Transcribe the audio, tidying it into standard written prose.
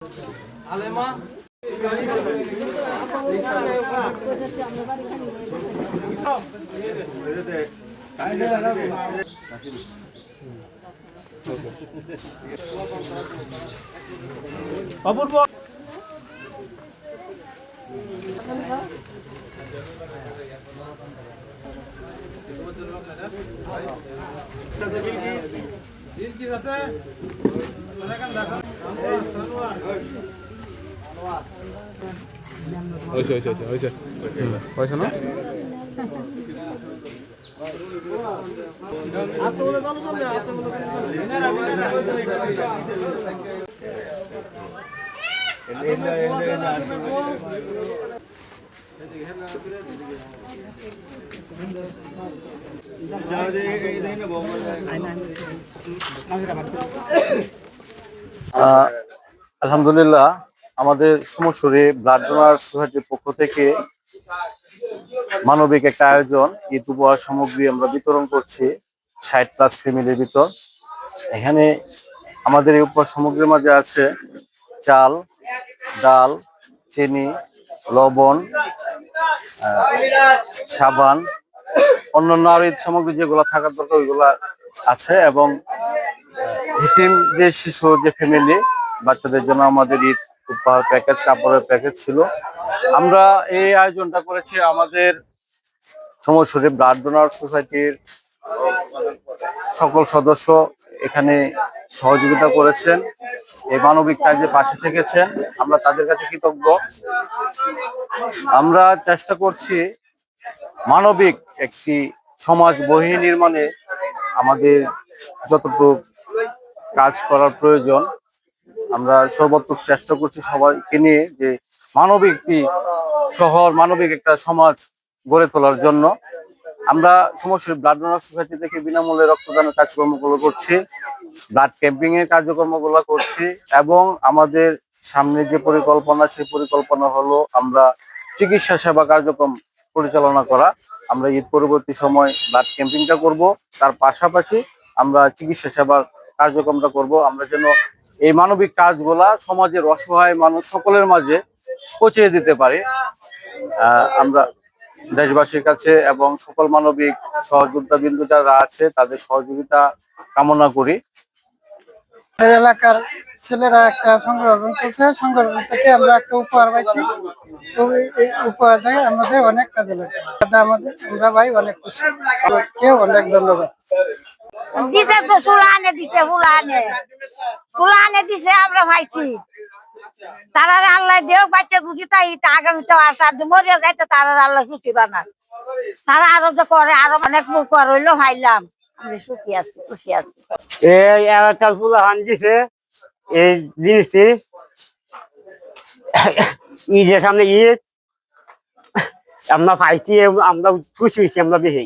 আলেমা অপূর্ব পয়সা না আলহামদুলিল্লাহ আমাদের সমস্যরে ব্লাড ডোনার সোসাইটির পক্ষ থেকে মানবিক একটা আয়োজন ঈদ উপহার সামগ্রী আমরা বিতরণ করছি 60+ ফ্যামিলির ভিতর। এখানে আমাদের এই উপহার সামগ্রীর মাঝে আছে চাল, ডাল, চিনি, লবণ, সাবান, অন্যান্য আরো ঈদ সামগ্রী যেগুলো থাকার দরকার ওইগুলা আছে এবং এতিম যে শিশু যে ফ্যামিলি বাচ্চাদের জন্য আমাদের ঈদ উপহার প্যাকেজ কাপড়ের প্যাকেজ ছিল। আমরা এই আয়োজনটা করেছি আমাদের সমস্যরে ব্লাড ডোনার সোসাইটির সকল সদস্য এখানে সহযোগিতা করেছেন, এই মানবিক কাজে পাশে থেকেছেন, আমরা তাদের কাছে কৃতজ্ঞ। আমরা চেষ্টা করছি মানবিক একটি সমাজ বহি নির্মাণে আমাদের যতটুকু কাজ করার প্রয়োজন আমরা সর্বোত্তম চেষ্টা করছি সবাইকে নিয়ে যে মানবিক শহর মানবিক একটা সমাজ গড়ে তোলার জন্য। আমরা সমস্যা ব্লাড ডোনার সোসাইটি থেকে বিনামূল্যে রক্তদানের কার্যক্রমগুলো করছি, ব্লাড ক্যাম্পিং এর কার্যক্রমগুলো করছি এবং আমাদের সামনে যে পরিকল্পনা সেই পরিকল্পনা হলো আমরা চিকিৎসা সেবা কার্যক্রম পরিচালনা করা। আমরা ঈদ পরবর্তী সময় ব্লাড ক্যাম্পিংটা করব, তার পাশাপাশি আমরা চিকিৎসা সেবার কার্যক্রমটা করব। আমরা যেন এই মানবিক কাজগুলা সমাজের অসহায় মানুষ সকলের মাঝে পৌঁছে দিতে পারি। আমরা দেশবাসীর কাছে এবং সকল মানবিক সহযোদ্ধা বিন্দু যারা আছে তাদের সহযোগিতা কামনা করি। এলাকার ছেলেরা একটা সংগঠন করছে, সংগঠন থেকে আমরা একটা উপহার পাইছি। এই উপহারটা আমাদের অনেক কাজে লাগে, আমাদের আমরা ভাই অনেক খুশি, কেউ অনেক ধন্যবাদ। দিছে তো ফুলানে দিছে, ফুলানে দিছে আমরা ভাইছি। তারা আল্লাহ দেও বাচ্চা বুঝি তাই আগামীতে আসা মরিয়া যাইতে তারা আল্লাহ সুখী বানা, তারা আরো যে করে আরো অনেক মুখ রইলো ভাইলাম, আমি সুখী আছি, খুশি আছি। এই এলাকার ফুলাহান দিছে এই জিনিসটি ঈদের সামনে ঈদ আমরা পাইছি, আমরা খুশি হয়েছি, আমরা বেশি